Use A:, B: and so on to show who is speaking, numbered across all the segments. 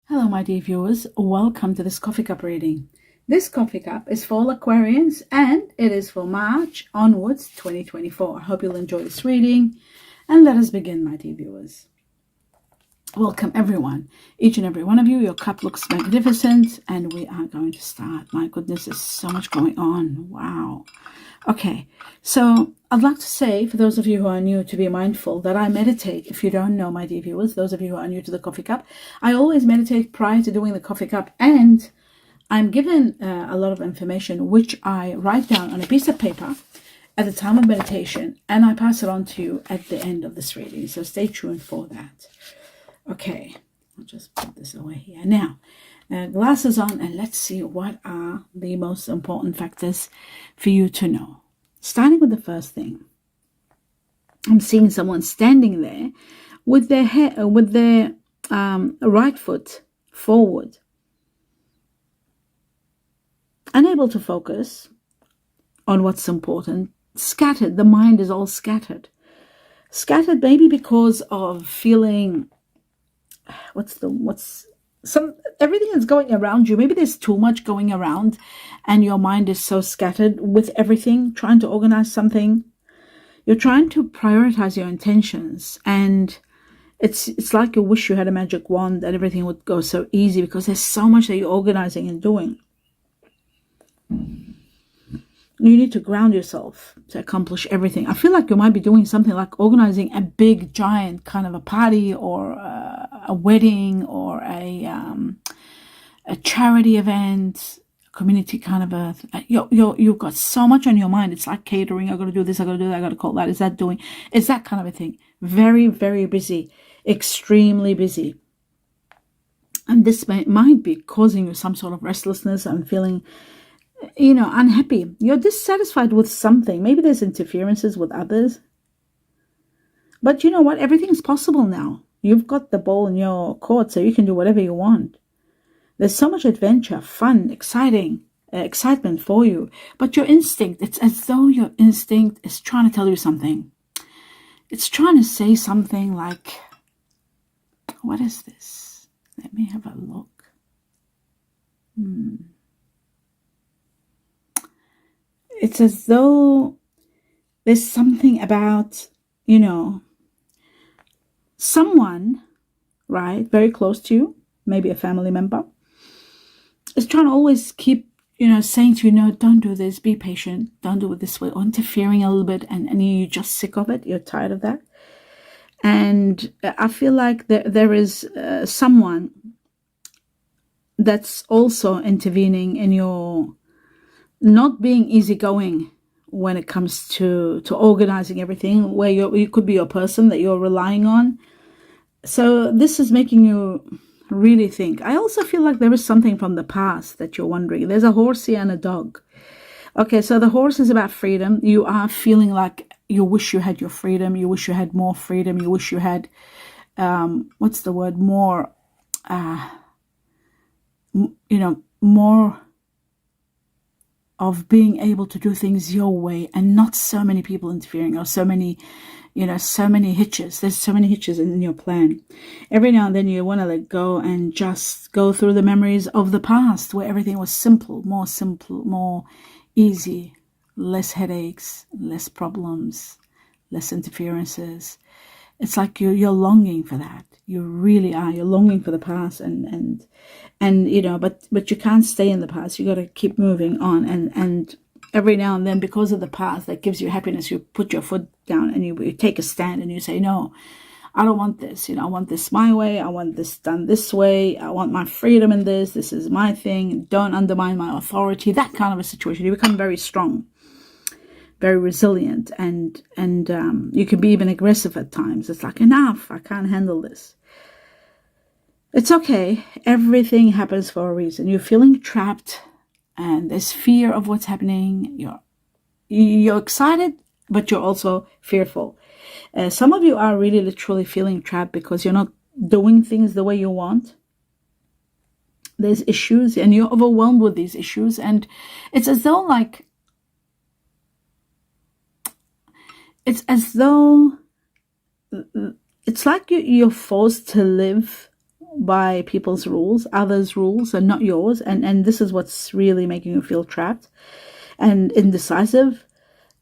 A: Hello, my dear viewers. Welcome to this coffee cup reading. This coffee cup is for all Aquarians and it is for March onwards 2024. I hope you'll enjoy this reading and let us begin, my dear viewers. Welcome, everyone. Each and every one of you. Your cup looks magnificent and we are going to start. My goodness, there's so much going on. Wow. Okay, so I'd like to say, for those of you who are new, to be mindful that I meditate. If you don't know, my dear viewers, those of you who are new to the coffee cup, I always meditate prior to doing the coffee cup, and I'm given a lot of information which I write down on a piece of paper at the time of meditation, and I pass it on to you at the end of this reading, so stay tuned for that. Okay, I'll just put this away here. Now, glasses on, and let's see what are the most important factors for you to know. Starting with the first thing, I'm seeing someone standing there with their right foot forward, unable to focus on what's important, scattered. The mind is all scattered maybe because of feeling everything is going around you. Maybe there's too much going around and your mind is so scattered with everything, trying to organize something. You're trying to prioritize your intentions, and it's like you wish you had a magic wand that everything would go so easy because there's so much that you're organizing and doing. You need to ground yourself to accomplish everything. I feel like you might be doing something like organizing a big, giant kind of a party or a wedding or a charity event, community kind of you've got so much on your mind. It's like catering. I got to do this. I got to do that. I got to call that. Is that kind of a thing? Very, very busy, extremely busy. And this might be causing you some sort of restlessness and feeling unhappy. You're dissatisfied with something. Maybe there's interferences with others. But you know what? Everything's possible now. You've got the ball in your court, so you can do whatever you want. There's so much adventure, fun, excitement for you. But your instinct, it's as though your instinct is trying to tell you something. It's trying to say something like, what is this? Let me have a look. It's as though there's something about, someone, right, very close to you, maybe a family member, is trying to always keep, saying to you, no, don't do this, be patient, don't do it this way, or interfering a little bit, and you're just sick of it, you're tired of that. And I feel like there is someone that's also intervening in your not being easygoing when it comes to organizing everything, where you could be a person that you're relying on. So this is making you really think. I also feel like there is something from the past that you're wondering. There's a horse here and a dog. Okay, so the horse is about freedom. You are feeling like you wish you had your freedom. You wish you had more freedom. You wish you had, more, more of being able to do things your way and not so many people interfering or so many hitches. There's so many hitches in your plan. Every now and then you want to let go and just go through the memories of the past where everything was simple, more easy, less headaches, less problems, less interferences. It's like you're longing for that. You really are. You're longing for the past, and but you can't stay in the past. You got to keep moving on, and every now and then, because of the past that gives you happiness, you put your foot down and you take a stand and you say, no, I don't want this. I want this my way. I want this done this way. I want my freedom in this. This is my thing. Don't undermine my authority. That kind of a situation. You become very strong, very resilient, and you can be even aggressive at times. It's like, enough, I can't handle this. It's okay. Everything happens for a reason. You're feeling trapped and there's fear of what's happening. You're excited, but you're also fearful. Some of you are really literally feeling trapped because you're not doing things the way you want. There's issues and you're overwhelmed with these issues, and it's as though it's like you're forced to live by people's rules, others' rules, and not yours. And this is what's really making you feel trapped and indecisive.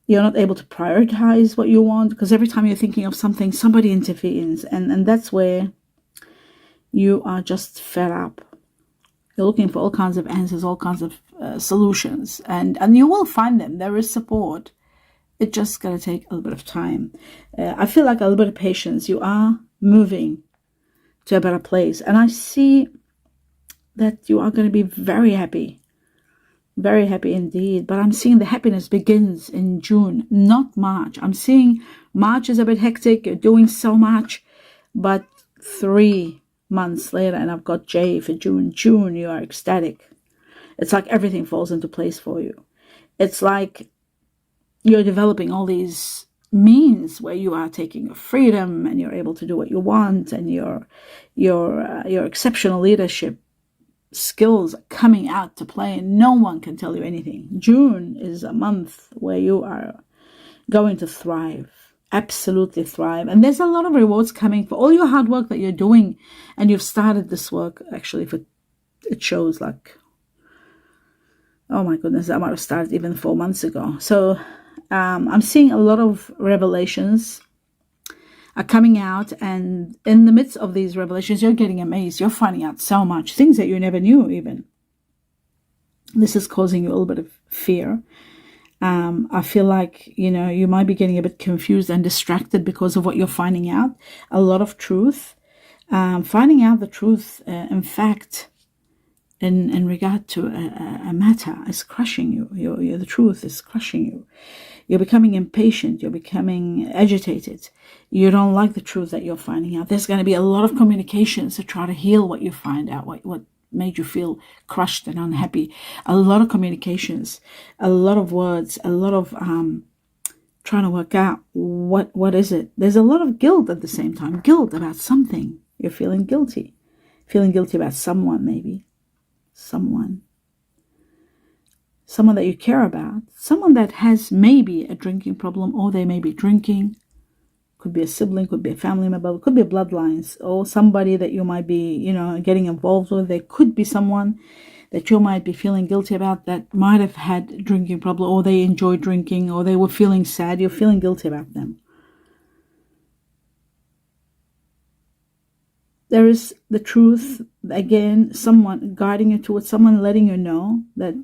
A: You're not able to prioritize what you want, because every time you're thinking of something, somebody intervenes. And that's where you are just fed up. You're looking for all kinds of answers, all kinds of solutions. And you will find them. There is support. It's just going to take a little bit of time. I feel like a little bit of patience. You are moving to a better place. And I see that you are going to be very happy indeed. But I'm seeing the happiness begins in June, not March. I'm seeing March is a bit hectic. You're doing so much. But 3 months later, and I've got J for June. June, you are ecstatic. It's like everything falls into place for you. It's like you're developing all these means where you are taking your freedom and you're able to do what you want, and your exceptional leadership skills are coming out to play, and no one can tell you anything. June is a month where you are going to thrive, absolutely thrive. And there's a lot of rewards coming for all your hard work that you're doing. And you've started this work, actually, it shows like, oh my goodness, that might have started even 4 months ago. So I'm seeing a lot of revelations are coming out, and in the midst of these revelations, you're getting amazed. You're finding out so much, things that you never knew even. This is causing you a little bit of fear. I feel like, you might be getting a bit confused and distracted because of what you're finding out. A lot of truth. Finding out the truth, in fact, in regard to a matter is crushing you. The truth is crushing you. You're becoming impatient. You're becoming agitated. You don't like the truth that you're finding out. There's going to be a lot of communications to try to heal what you find out, what made you feel crushed and unhappy. A lot of communications, a lot of words, a lot of trying to work out what is it. There's a lot of guilt at the same time. Guilt about something. You're feeling guilty. Feeling guilty about someone, maybe. Someone that you care about, someone that has maybe a drinking problem, or they may be drinking. Could be a sibling, could be a family member, could be bloodlines, or somebody that you might be, getting involved with. There could be someone that you might be feeling guilty about that might have had a drinking problem, or they enjoy drinking, or they were feeling sad. You're feeling guilty about them. There is the truth, again, someone guiding you towards, someone letting you know that,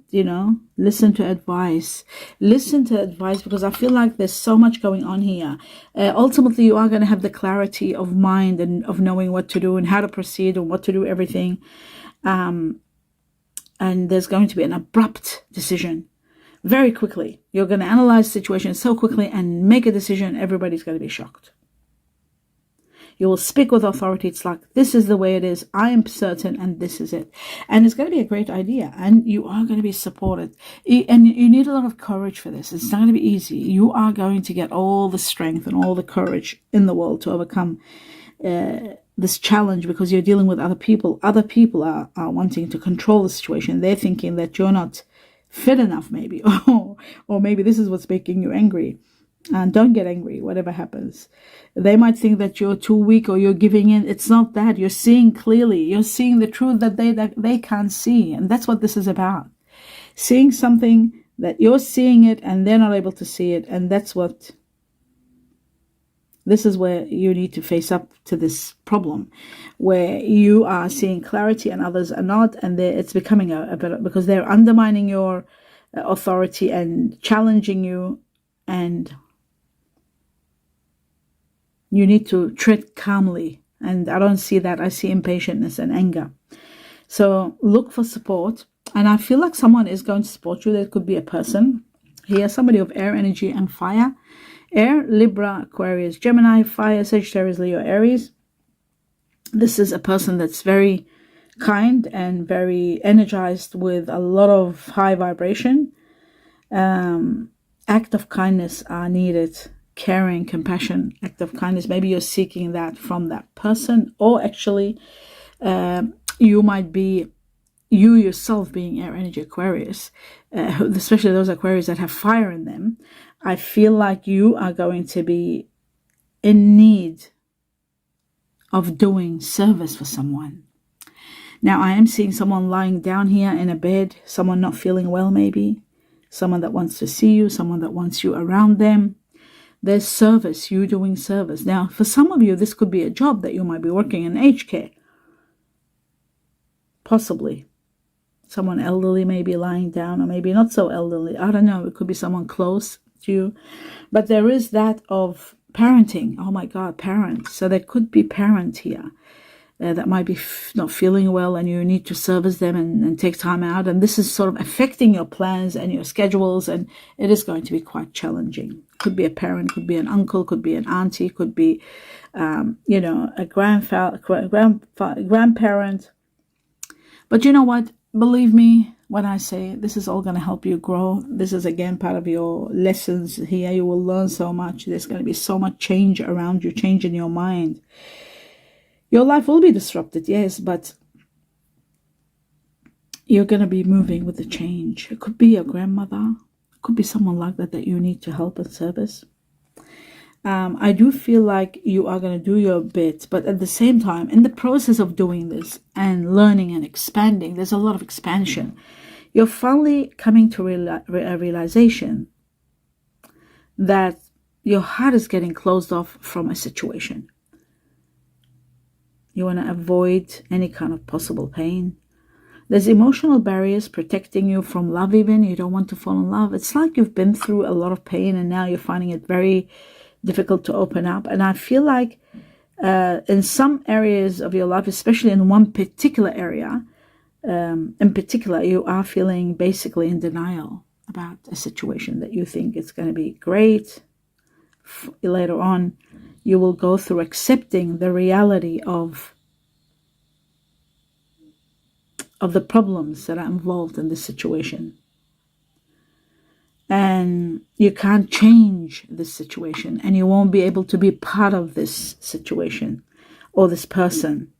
A: listen to advice. Listen to advice, because I feel like there's so much going on here. Ultimately, you are going to have the clarity of mind and of knowing what to do and how to proceed and what to do, everything. And there's going to be an abrupt decision very quickly. You're going to analyze the situation so quickly and make a decision. Everybody's going to be shocked. You will speak with authority. It's like, this is the way it is. I am certain, and this is it. And it's going to be a great idea, and you are going to be supported. And you need a lot of courage for this. It's not going to be easy. You are going to get all the strength and all the courage in the world to overcome this challenge, because you're dealing with other people. Other people are wanting to control the situation. They're thinking that you're not fit enough, maybe, or maybe this is what's making you angry. And don't get angry, whatever happens. They might think that you're too weak or you're giving in. It's not that. You're seeing clearly. You're seeing the truth that they can't see. And that's what this is about. Seeing something that you're seeing it and they're not able to see it. And this is where you need to face up to this problem, where you are seeing clarity and others are not. And it's becoming a bit, because they're undermining your authority and challenging you. And you need to tread calmly. And I don't see that. I see impatientness and anger. So look for support. And I feel like someone is going to support you. There could be a person here, somebody of air, energy, and fire. Air, Libra, Aquarius, Gemini, fire, Sagittarius, Leo, Aries. This is a person that's very kind and very energized with a lot of high vibration. Act of kindness are needed. Caring, compassion, act of kindness. Maybe you're seeking that from that person, or actually you might be, you yourself being air energy Aquarius, especially those Aquarius that have fire in them. I feel like you are going to be in need of doing service for someone. Now, I am seeing someone lying down here in a bed, someone not feeling well maybe, someone that wants to see you, someone that wants you around them. There's service, you doing service. Now, for some of you, this could be a job that you might be working in aged care. Possibly. Someone elderly may be lying down, or maybe not so elderly. I don't know. It could be someone close to you. But there is that of parenting. Oh my God, parent. So there could be parent here that might be not feeling well, and you need to service them and take time out. And this is sort of affecting your plans and your schedules, and it is going to be quite challenging. Could be a parent, could be an uncle, could be an auntie, could be, a grandparent. But you know what? Believe me when I say this is all going to help you grow. This is, again, part of your lessons here. You will learn so much. There's going to be so much change around you, change in your mind. Your life will be disrupted, yes, but you're going to be moving with the change. It could be your grandmother. It could be someone like that you need to help and service. I do feel like you are going to do your bit, but at the same time, in the process of doing this and learning and expanding, there's a lot of expansion. You're finally coming to a realization that your heart is getting closed off from a situation. You want to avoid any kind of possible pain. There's emotional barriers protecting you from love even. You don't want to fall in love. It's like you've been through a lot of pain and now you're finding it very difficult to open up. And I feel like in some areas of your life, especially in one particular area, in particular, you are feeling basically in denial about a situation that you think it's going to be great. Later on, you will go through accepting the reality of the problems that are involved in this situation. And you can't change this situation, and you won't be able to be part of this situation or this person.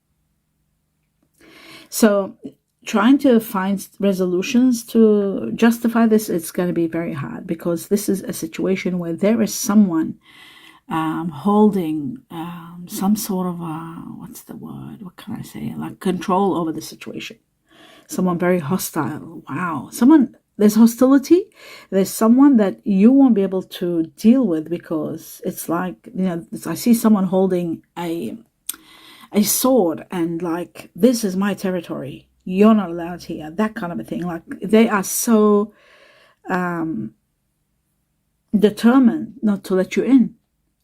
A: So trying to find resolutions to justify this, it's going to be very hard, because this is a situation where there is someone holding some sort of what's the word? What can I say? Like control over the situation. Someone very hostile. Wow. There's hostility. There's someone that you won't be able to deal with, because it's like, I see someone holding a sword and like, this is my territory. You're not allowed here. That kind of a thing. Like, they are so determined not to let you in.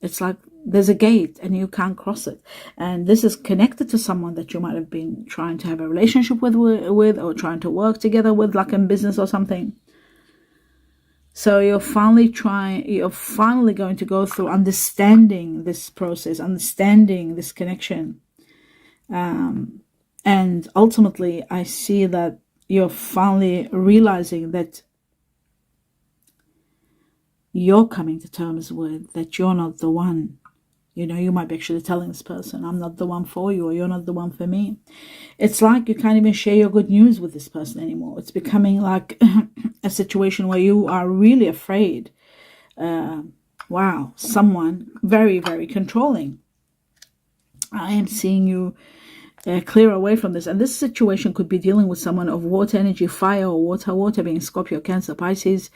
A: It's like there's a gate and you can't cross it. And this is connected to someone that you might have been trying to have a relationship with or trying to work together with, like in business or something. So you're finally going to go through understanding this process, understanding this connection. And ultimately, I see that you're finally realizing that you're coming to terms with that you're not the one. You might be actually telling this person, I'm not the one for you, or you're not the one for me. It's like you can't even share your good news with this person anymore. It's becoming like a situation where you are really afraid. Wow, someone very, very controlling. I am seeing you clear away from this. And this situation could be dealing with someone of water energy, fire or water being Scorpio, Cancer, Pisces.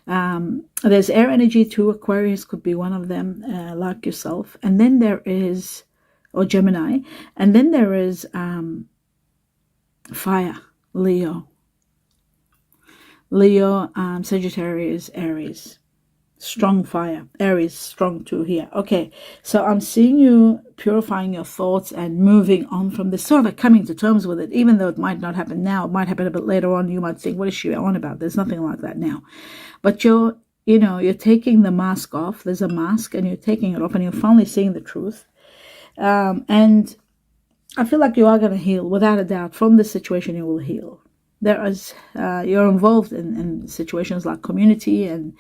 A: There's air energy too. Aquarius could be one of them, like yourself. And then there is, or Gemini. And then there is fire, Leo, Sagittarius, Aries. Strong fire. Aries, strong too here. Okay, so I'm seeing you purifying your thoughts and moving on from this, sort of coming to terms with it, even though it might not happen now. It might happen a bit later on. You might think, what is she on about? There's nothing like that now. But you're taking the mask off. There's a mask and you're taking it off, and you're finally seeing the truth. And I feel like you are going to heal, without a doubt. From this situation, you will heal. You're involved in situations like community and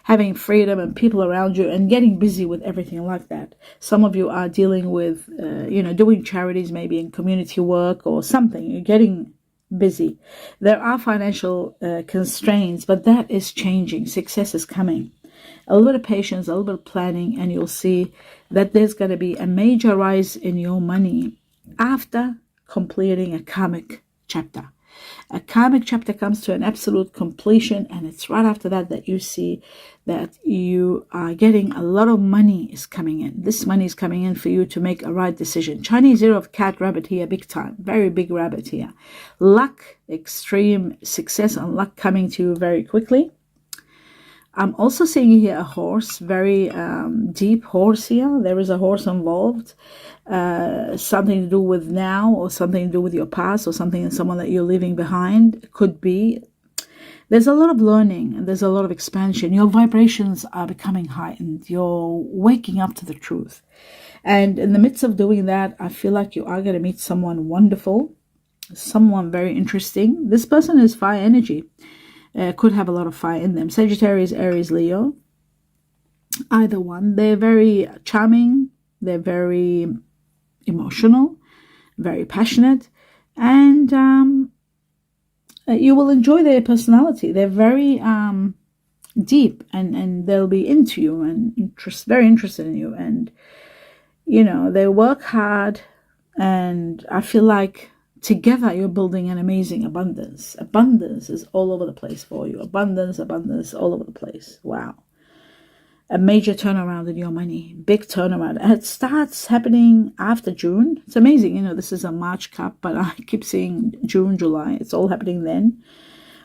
A: having freedom and people around you and getting busy with everything like that. Some of you are dealing with, doing charities, maybe in community work or something. You're getting busy. There are financial constraints, but that is changing. Success is coming. A little bit of patience, a little bit of planning, and you'll see that there's going to be a major rise in your money after completing a karmic chapter. A karmic chapter comes to an absolute completion, and it's right after that that you see that you are getting a lot of money is coming in. This money is coming in for you to make a right decision. Chinese year of cat rabbit here, big time, very big rabbit here. Luck, extreme success and luck coming to you very quickly. I'm also seeing here a horse, very deep horse here. There is a horse involved. Something to do with now, or something to do with your past, or something someone that you're leaving behind. It could be. There's a lot of learning and there's a lot of expansion. Your vibrations are becoming heightened. You're waking up to the truth. And in the midst of doing that, I feel like you are going to meet someone wonderful, someone very interesting. This person is fire energy. Could have a lot of fire in them. Sagittarius, Aries, Leo. Either one. They're very charming. They're very emotional, very passionate, and you will enjoy their personality. They're very deep, and they'll be into you and very interested in you. And, you know, they work hard, and I feel like together you're building an amazing abundance. Abundance is all over the place for you. Abundance all over the place. Wow. A major turnaround in your money. Big turnaround. And it starts happening after June. It's amazing. You know, this is a March cup, but I keep seeing June, July. It's all happening then.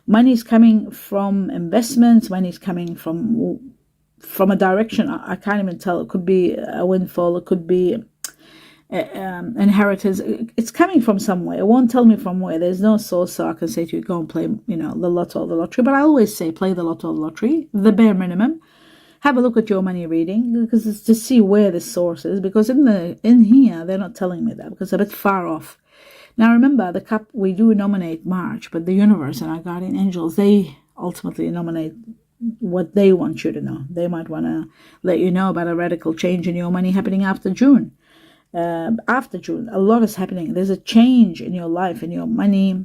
A: Money's coming from investments. Money's coming from a direction. I can't even tell. It could be a windfall. It could be inheritance. It's coming from somewhere. It won't tell me from where. There's no source, so I can say to you, go and play, you know, the lotto or the lottery. But I always say, play the lotto or the lottery, the bare minimum. Have a look at your money reading, because it's to see where the source is. Because in here, they're not telling me that, because it's a bit far off. Now remember, the cup, we do nominate March, but the universe and our guardian angels, they ultimately nominate what they want you to know. They might want to let you know about a radical change in your money happening after June. After June, a lot is happening. There's a change in your life, in your money,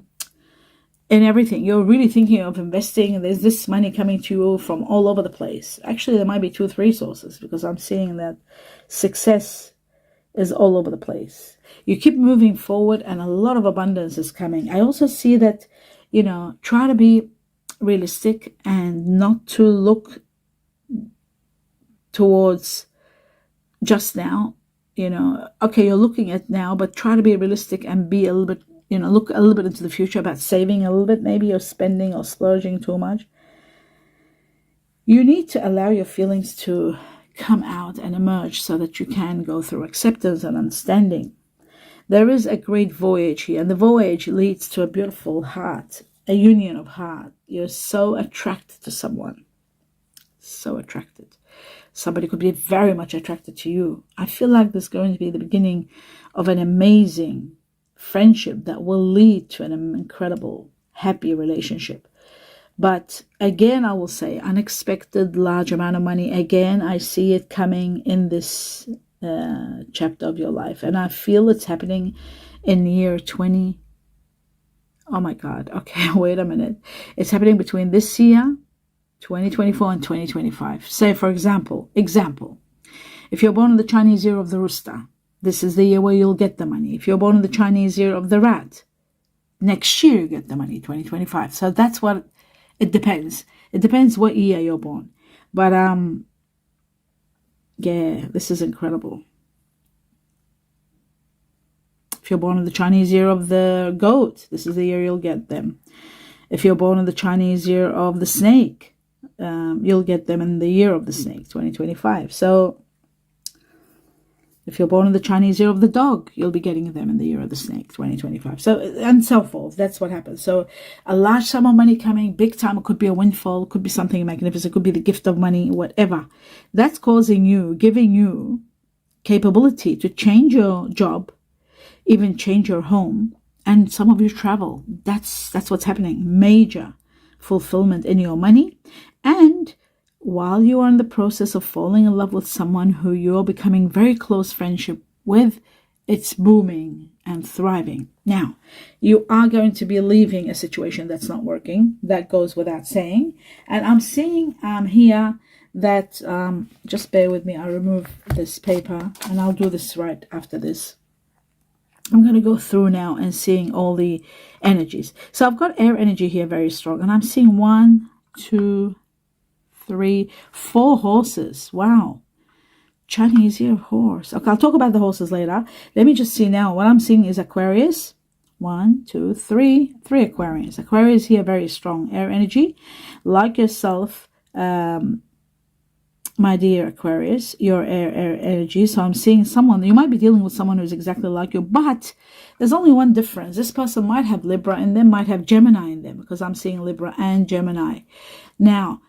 A: in everything. You're really thinking of investing, and there's this money coming to you from all over the place. Actually, there might be 2 or 3 sources, because I'm seeing that success is all over the place. You keep moving forward, and a lot of abundance is coming. I also see that, you know, try to be realistic and not to look towards just now. You know, okay, you're looking at now, but try to be realistic and be a little bit, you know, look a little bit into the future about saving a little bit. Maybe you're spending or splurging too much. You need to allow your feelings to come out and emerge so that you can go through acceptance and understanding. There is a great voyage here, and the voyage leads to a beautiful heart, a union of heart. You're so attracted to someone, so attracted. Somebody could be very much attracted to you. I feel like this is going to be the beginning of an amazing friendship that will lead to an incredible, happy relationship. But again, I will say, unexpected large amount of money. Again, I see it coming in this chapter of your life. And I feel it's happening in year 20. Oh my God. Okay, wait a minute. It's happening between this year, 2024, and 2025. Say, for example, if you're born in the Chinese year of the rooster, this is the year where you'll get the money. If you're born in the Chinese year of the rat, next year you get the money, 2025. So that's what it depends. It depends what year you're born. But yeah, this is incredible. If you're born in the Chinese year of the goat, this is the year you'll get them. If you're born in the Chinese year of the snake, you'll get them in the year of the snake, 2025. So if you're born in the Chinese year of the dog, you'll be getting them in the year of the snake, 2025. So, and so forth. That's what happens. So a large sum of money coming, big time. It could be a windfall. It could be something magnificent. It could be the gift of money, whatever. That's causing you, giving you capability to change your job, even change your home, and some of you travel. That's what's happening. Major fulfillment in your money. And while you are in the process of falling in love with someone who you're becoming very close friendship with, it's booming and thriving. Now, you are going to be leaving a situation that's not working. That goes without saying. And I'm seeing here that, just bear with me, I'll remove this paper and I'll do this right after this. I'm going to go through now and seeing all the energies. So I've got air energy here very strong, and I'm seeing 1, 2, 3, 4 horses. Wow. Chinese year of horse. Okay, I'll talk about the horses later. Let me just see now. What I'm seeing is Aquarius. 1, 2, 3. 3 Aquarius. Aquarius here very strong air energy. Like yourself, my dear Aquarius, your air energy. So I'm seeing someone, you might be dealing with someone who's exactly like you, but there's only one difference. This person might have Libra and then might have Gemini in them, because I'm seeing Libra and Gemini. Now,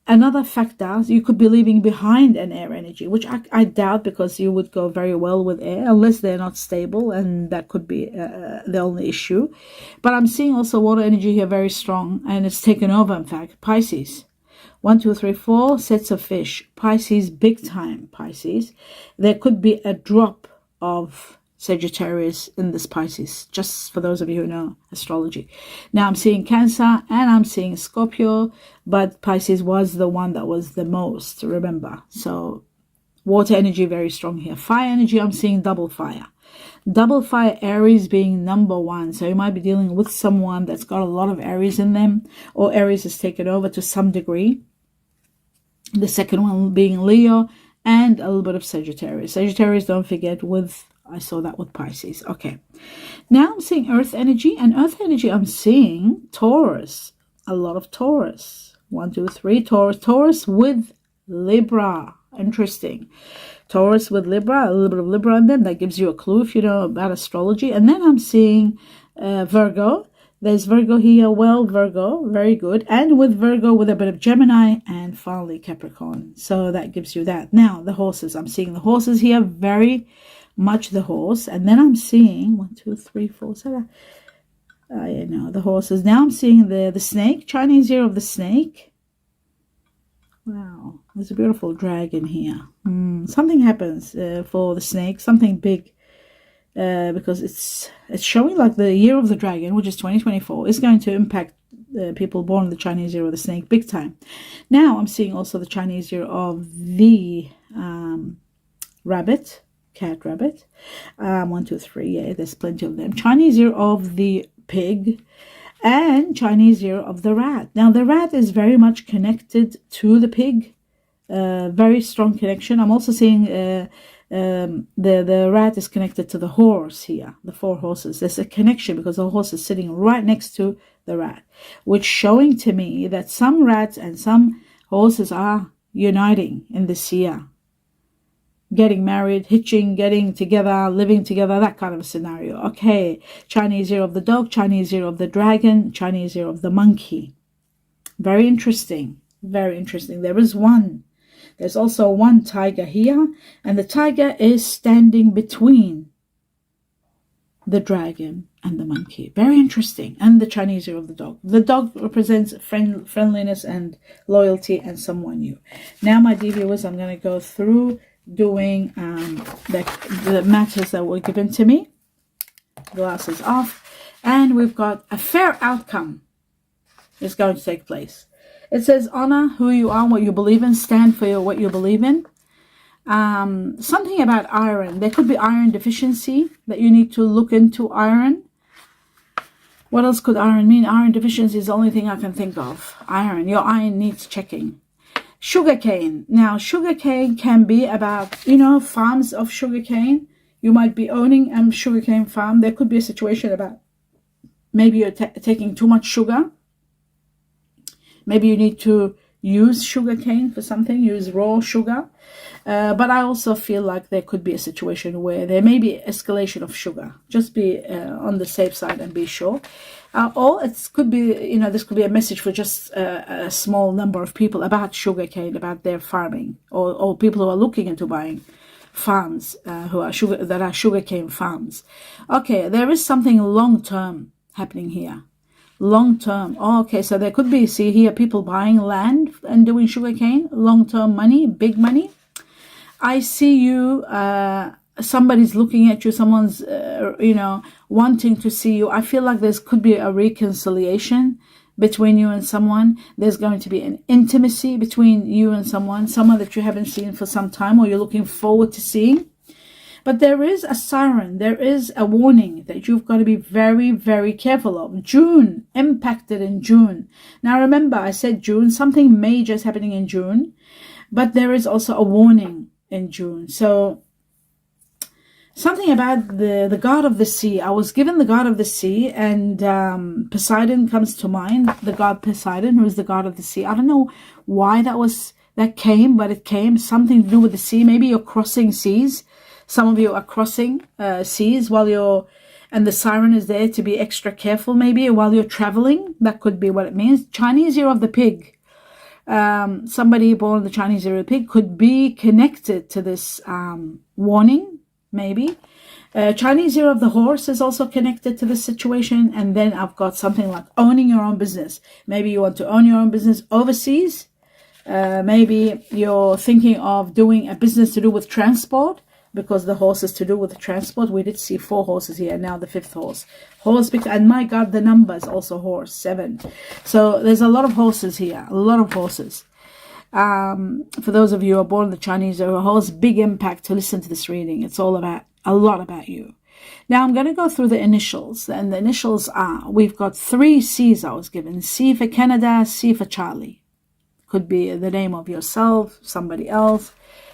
A: another factor, you could be leaving behind an air energy, which I doubt, because you would go very well with air, unless they're not stable, and that could be the only issue. But I'm seeing also water energy here very strong, and it's taken over, in fact. Pisces. 1, 2, 3, 4 sets of fish. Pisces, big time Pisces. There could be a drop of Sagittarius in this Pisces, just for those of you who know astrology. Now I'm seeing Cancer and I'm seeing Scorpio, but Pisces was the one that was the most, remember. So water energy very strong here. Fire energy, I'm seeing double fire. Double fire, Aries being number 1. So you might be dealing with someone that's got a lot of Aries in them, or Aries is taken over to some degree. The second one being Leo, and a little bit of Sagittarius. Sagittarius, don't forget, I saw that with Pisces. Okay. Now I'm seeing earth energy, and earth energy I'm seeing Taurus. A lot of Taurus. 1, 2, 3 Taurus. Taurus with Libra. Interesting. Taurus with Libra, a little bit of Libra in them. That gives you a clue if you know about astrology. And then I'm seeing Virgo. There's Virgo here. Well, Virgo, very good. And with Virgo, with a bit of Gemini, and finally Capricorn. So that gives you that. Now, the horses. I'm seeing the horses here, very much the horse. And then I'm seeing 1, 2, 3, 4, 7. The horses. Now I'm seeing the snake, Chinese year of the snake. Wow, there's a beautiful dragon here. Something happens for the snake, something big. Because it's showing like the year of the dragon, which is 2024, is going to impact people born in the Chinese year of the snake big time. Now I'm seeing also the Chinese year of the rabbit, cat rabbit. 1, 2, 3, yeah, there's plenty of them. Chinese year of the pig, and Chinese year of the rat. Now the rat is very much connected to the pig, very strong connection. I'm also seeing the rat is connected to the horse here, the 4 horses. There's a connection because the horse is sitting right next to the rat, which showing to me that some rats and some horses are uniting in this year, getting married, hitching, getting together, living together, that kind of a scenario. Okay, Chinese year of the dog, Chinese year of the dragon, Chinese year of the monkey. Very interesting, very interesting. There's also one tiger here, and the tiger is standing between the dragon and the monkey. Very interesting. And the Chinese year of the dog. The dog represents friendliness and loyalty and someone new. Now, my dear viewers, I'm going to go through doing the matters that were given to me. Glasses off. And we've got a fair outcome is going to take place. It says honor who you are, what you believe in, stand for what you believe in. Something about iron. There could be iron deficiency that you need to look into iron. What else could iron mean? Iron deficiency is the only thing I can think of. Iron. Your iron needs checking. Sugarcane. Now, sugarcane can be about, farms of sugarcane. You might be owning a sugarcane farm. There could be a situation about maybe you're taking too much sugar. Maybe you need to use sugarcane for something, use raw sugar. But I also feel like there could be a situation where there may be escalation of sugar. Just be on the safe side and be sure. Or it could be, this could be a message for just a small number of people about sugarcane, about their farming, or people who are looking into buying farms that are sugarcane farms. Okay, there is something long-term happening here. Long-term. Oh, okay, so there could be, see here, people buying land and doing sugarcane. Long-term money, big money. I see you, somebody's looking at you, someone's, wanting to see you. I feel like there could be a reconciliation between you and someone. There's going to be an intimacy between you and someone that you haven't seen for some time or you're looking forward to seeing. But there is a siren, there is a warning that you've got to be very, very careful of. June, impacted in June. Now remember, I said June, something major is happening in June, but there is also a warning in June. So something about the god of the sea. I was given the god of the sea, and Poseidon comes to mind. The god Poseidon, who is the god of the sea. I don't know why that came, but it came. Something to do with the sea. Maybe you're crossing seas. Some of you are crossing seas and the siren is there to be extra careful. Maybe while you're traveling, that could be what it means. Chinese Year of the Pig. Somebody born on the Chinese Year of the Pig could be connected to this warning. Maybe. Chinese Year of the Horse is also connected to this situation. And then I've got something like owning your own business. Maybe you want to own your own business overseas. Maybe you're thinking of doing a business to do with transport, because the horse is to do with transport. We did see 4 horses here, now the 5th horse. And my God, the numbers also horse, 7. So there's a lot of horses here, a lot of horses. For those of you who are born in the Chinese Year of the Horse, big impact to listen to this reading. It's all about, a lot about you. Now I'm going to go through the initials, and the initials are, we've got 3 C's I was given. C for Canada, C for Charlie. Could be the name of yourself, somebody else,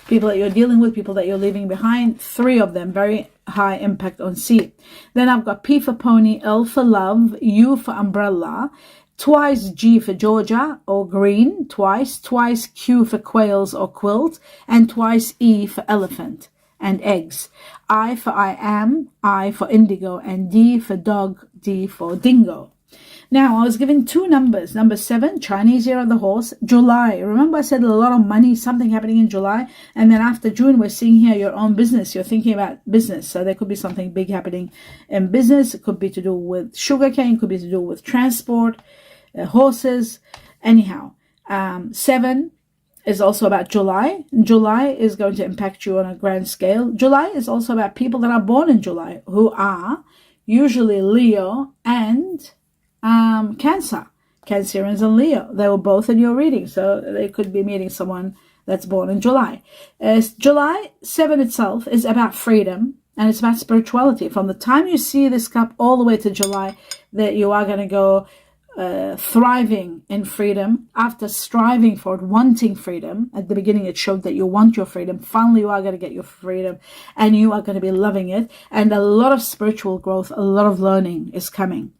A: people that you're dealing with, people that you're leaving behind. 3 of them, very high impact on C. Then I've got P for Pony, L for Love, U for Umbrella, twice G for Georgia or green, twice Q for quails or quilt, and twice E for elephant and eggs. I for I am, I for indigo, and D for dog, D for dingo. Now, I was given 2 numbers. Number 7, Chinese Year of the Horse, July. Remember I said a lot of money, something happening in July. And then after June, we're seeing here your own business. You're thinking about business. So there could be something big happening in business. It could be to do with sugarcane. Could be to do with transport, horses. Anyhow, 7 is also about July. July is going to impact you on a grand scale. July is also about people that are born in July, who are usually Leo and Cancer. Cancerians and Leo. They were both in your reading, so they could be meeting someone that's born in July. July 7 itself is about freedom, and it's about spirituality. From the time you see this cup all the way to July, that you are going to go thriving in freedom, after striving for it, wanting freedom. At the beginning it showed that you want your freedom. Finally you are going to get your freedom, and you are going to be loving it, and a lot of spiritual growth, a lot of learning is coming.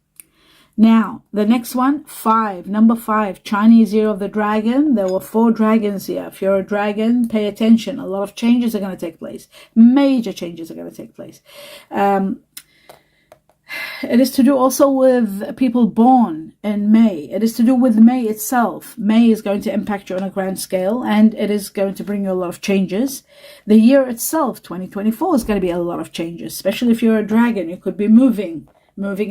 A: Now, the next one, 5, number 5, Chinese Year of the Dragon. There were 4 dragons here. If you're a dragon, pay attention. A lot of changes are going to take place. Major changes are going to take place. It is to do also with people born in May. It is to do with May itself. May is going to impact you on a grand scale, and it is going to bring you a lot of changes. The year itself, 2024, is going to be a lot of changes, especially if you're a dragon. You could be moving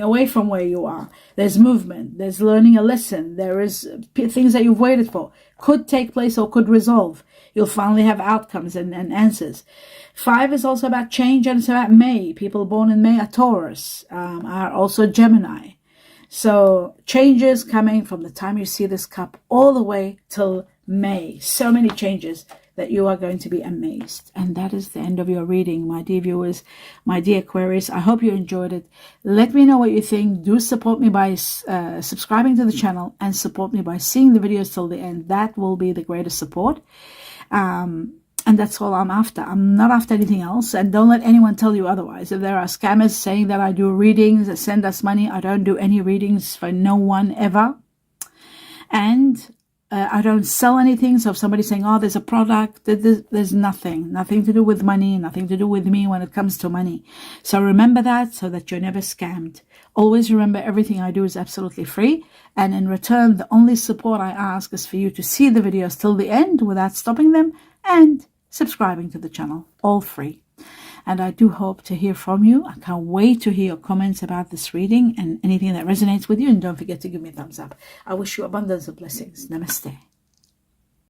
A: away from where you are. There's movement. There's learning a lesson. There is things that you've waited for. Could take place or could resolve. You'll finally have outcomes and answers. 5 is also about change, and it's about May. People born in May are Taurus, are also Gemini. So changes coming from the time you see this cup all the way till May. So many changes that you are going to be amazed. And that is the end of your reading, my dear viewers, my dear Aquarius. I hope you enjoyed it. Let me know what you think. Do support me by subscribing to the channel, and support me by seeing the videos till the end. That will be the greatest support. And that's all I'm after. I'm not after anything else. And don't let anyone tell you otherwise. If there are scammers saying that I do readings, that send us money, I don't do any readings for no one ever. And I don't sell anything. So if somebody's saying, oh, there's a product, there's nothing to do with money, nothing to do with me when it comes to money. So remember that, so that you're never scammed. Always remember, everything I do is absolutely free. And in return, the only support I ask is for you to see the videos till the end without stopping them, and subscribing to the channel, all free. And I do hope to hear from you. I can't wait to hear your comments about this reading and anything that resonates with you. And don't forget to give me a thumbs up. I wish you abundance of blessings. Namaste.